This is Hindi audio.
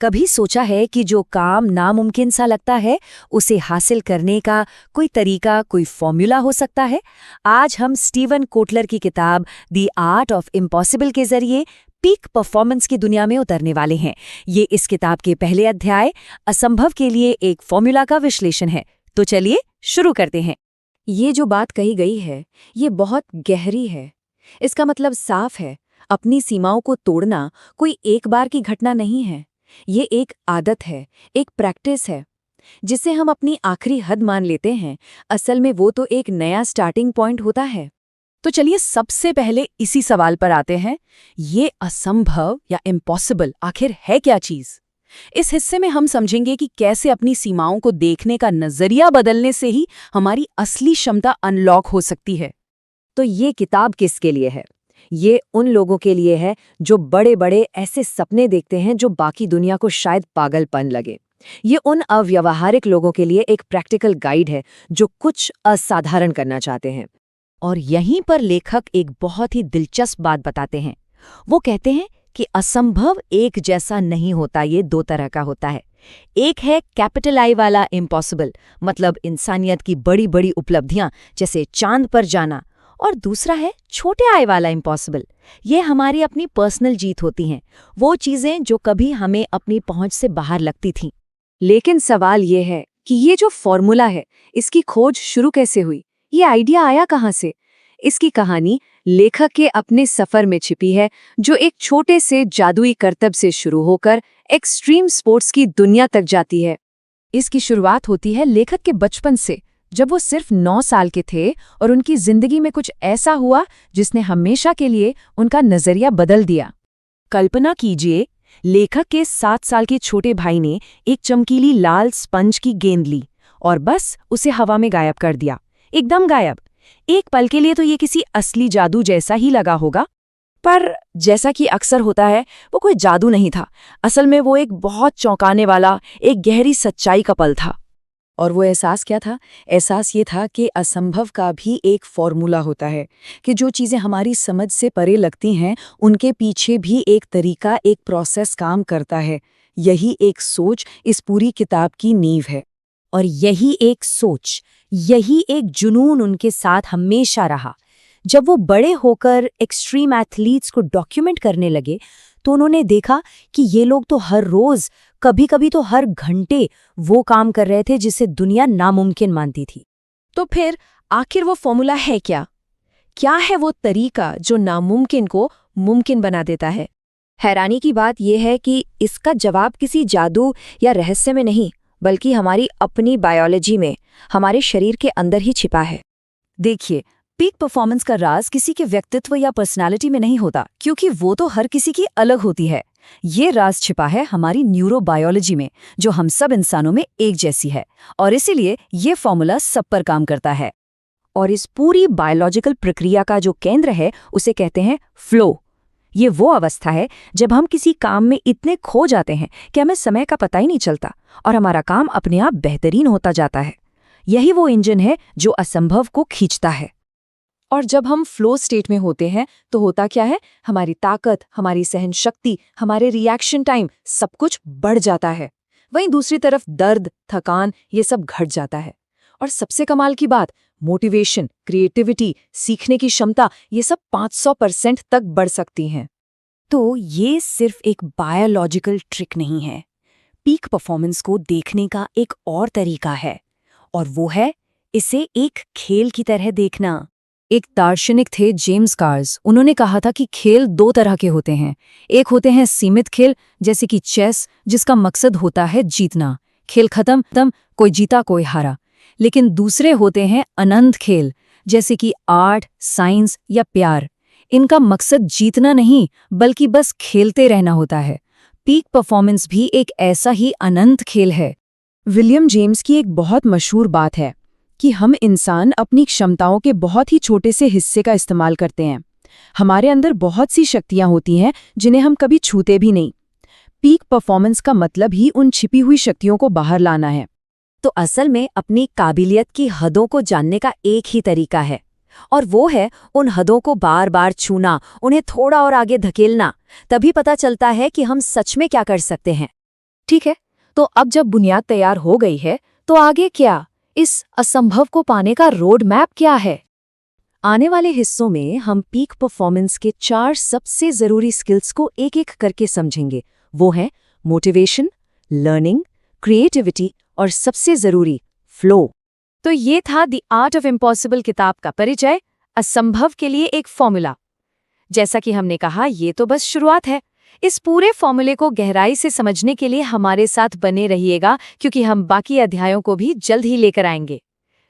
कभी सोचा है कि जो काम नामुमकिन सा लगता है उसे हासिल करने का कोई तरीका, कोई फॉर्मूला हो सकता है? आज हम स्टीवन कोटलर की किताब द आर्ट ऑफ इम्पॉसिबल के जरिए पीक परफॉर्मेंस की दुनिया में उतरने वाले हैं। ये इस किताब के पहले अध्याय असंभव के लिए एक फॉर्मूला का विश्लेषण है। तो चलिए शुरू करते हैं। ये जो बात कही गई है ये बहुत गहरी है। इसका मतलब साफ है, अपनी सीमाओं को तोड़ना कोई एक बार की घटना नहीं है। ये एक आदत है, एक प्रैक्टिस है जिसे हम अपनी आखिरी हद मान लेते हैं। असल में वो तो एक नया स्टार्टिंग पॉइंट होता है। तो चलिए सबसे पहले इसी सवाल पर आते हैं, ये असंभव या इम्पॉसिबल आखिर है क्या चीज? इस हिस्से में हम समझेंगे कि कैसे अपनी सीमाओं को देखने का नजरिया बदलने से ही हमारी असली क्षमता अनलॉक हो सकती है। तो ये किताब किसके लिए है? ये उन लोगों के लिए है जो बड़े बड़े ऐसे सपने देखते हैं जो बाकी दुनिया को शायद पागलपन लगे। ये उन अव्यावहारिक लोगों के लिए एक प्रैक्टिकल गाइड है जो कुछ असाधारण करना चाहते हैं। और यहीं पर लेखक एक बहुत ही दिलचस्प बात बताते हैं। वो कहते हैं कि असंभव एक जैसा नहीं होता, ये दो तरह का होता है। एक है कैपिटल आई वाला इम्पॉसिबल, मतलब इंसानियत की बड़ी बड़ी उपलब्धियां जैसे चांद पर जाना, और दूसरा है छोटे आय वाला इम्पॉसिबल। ये हमारी अपनी पर्सनल जीत होती हैं, वो चीजें जो कभी हमें अपनी पहुंच से बाहर लगती थीं। लेकिन सवाल ये है कि ये जो फॉर्मूला है इसकी खोज शुरू कैसे हुई? ये आइडिया आया कहाँ से? इसकी कहानी लेखक के अपने सफर में छिपी है, जो एक छोटे से जादुई करतब से शुरू होकर एक्सट्रीम स्पोर्ट्स की दुनिया तक जाती है। इसकी शुरुआत होती है लेखक के बचपन से, जब वो सिर्फ 9 साल के थे और उनकी जिंदगी में कुछ ऐसा हुआ जिसने हमेशा के लिए उनका नजरिया बदल दिया। कल्पना कीजिए, लेखक के 7 साल के छोटे भाई ने एक चमकीली लाल स्पंज की गेंद ली और बस उसे हवा में गायब कर दिया, एकदम गायब। एक पल के लिए तो ये किसी असली जादू जैसा ही लगा होगा, पर जैसा कि अक्सर होता है, वो कोई जादू नहीं था। असल में वो एक बहुत चौंकाने वाला, एक गहरी सच्चाई का पल था। और वो एहसास क्या था? एहसास ये था कि असंभव का भी एक फॉर्मूला होता है, कि जो चीज़ें हमारी समझ से परे लगती हैं उनके पीछे भी एक तरीका, एक प्रोसेस काम करता है। यही एक सोच इस पूरी किताब की नींव है। और यही एक सोच, यही एक जुनून उनके साथ हमेशा रहा। जब वो बड़े होकर एक्सट्रीम एथलीट्स को डॉक्यूमेंट करने लगे तो उन्होंने देखा कि ये लोग तो हर रोज, कभी कभी तो हर घंटे वो काम कर रहे थे जिसे दुनिया नामुमकिन मानती थी। तो फिर आखिर वो फॉर्मूला है क्या? क्या है वो तरीका जो नामुमकिन को मुमकिन बना देता है? हैरानी की बात यह है कि इसका जवाब किसी जादू या रहस्य में नहीं, बल्कि हमारी अपनी बायोलॉजी में, हमारे शरीर के अंदर ही छिपा है। देखिए, पीक परफॉर्मेंस का राज किसी के व्यक्तित्व या पर्सनालिटी में नहीं होता, क्योंकि वो तो हर किसी की अलग होती है। ये राज छिपा है हमारी न्यूरोबायोलॉजी में, जो हम सब इंसानों में एक जैसी है, और इसीलिए ये फॉर्मूला सब पर काम करता है। और इस पूरी बायोलॉजिकल प्रक्रिया का जो केंद्र है उसे कहते हैं फ्लो। ये वो अवस्था है जब हम किसी काम में इतने खो जाते हैं कि हमें समय का पता ही नहीं चलता और हमारा काम अपने आप बेहतरीन होता जाता है। यही वो इंजन है जो असंभव को खींचता है। और जब हम फ्लो स्टेट में होते हैं तो होता क्या है? हमारी ताकत, हमारी सहन शक्ति, हमारे रिएक्शन टाइम, सब कुछ बढ़ जाता है। वहीं दूसरी तरफ दर्द, थकान, ये सब घट जाता है। और सबसे कमाल की बात, मोटिवेशन, क्रिएटिविटी, सीखने की क्षमता, ये सब 500% तक बढ़ सकती हैं। तो ये सिर्फ एक बायोलॉजिकल ट्रिक नहीं है, पीक परफॉर्मेंस को देखने का एक और तरीका है, और वो है इसे एक खेल की तरह देखना। एक दार्शनिक थे जेम्स कार्स, उन्होंने कहा था कि खेल दो तरह के होते हैं। एक होते हैं सीमित खेल, जैसे कि चेस, जिसका मकसद होता है जीतना, खेल खत्म, कोई जीता कोई हारा। लेकिन दूसरे होते हैं अनंत खेल, जैसे कि आर्ट, साइंस या प्यार। इनका मकसद जीतना नहीं, बल्कि बस खेलते रहना होता है। पीक परफॉर्मेंस भी एक ऐसा ही अनंत खेल है। विलियम जेम्स की एक बहुत मशहूर बात है कि हम इंसान अपनी क्षमताओं के बहुत ही छोटे से हिस्से का इस्तेमाल करते हैं। हमारे अंदर बहुत सी शक्तियां होती हैं जिन्हें हम कभी छूते भी नहीं। पीक परफॉर्मेंस का मतलब ही उन छिपी हुई शक्तियों को बाहर लाना है। तो असल में अपनी काबिलियत की हदों को जानने का एक ही तरीका है, और वो है उन हदों को बार बार छूना, उन्हें थोड़ा और आगे धकेलना। तभी पता चलता है कि हम सच में क्या कर सकते हैं। ठीक है, तो अब जब बुनियाद तैयार हो गई है तो आगे क्या? इस असंभव को पाने का रोड मैप क्या है? आने वाले हिस्सों में हम पीक परफॉर्मेंस के 4 सबसे जरूरी स्किल्स को एक-एक करके समझेंगे। वो हैं मोटिवेशन, लर्निंग, क्रिएटिविटी और सबसे जरूरी फ्लो। तो ये था द आर्ट ऑफ इम्पॉसिबल किताब का परिचय, असंभव के लिए एक फॉर्मूला। जैसा कि हमने कहा, ये तो बस शुरुआत है। इस पूरे फॉर्मूले को गहराई से समझने के लिए हमारे साथ बने रहिएगा, क्योंकि हम बाकी अध्यायों को भी जल्द ही लेकर आएंगे।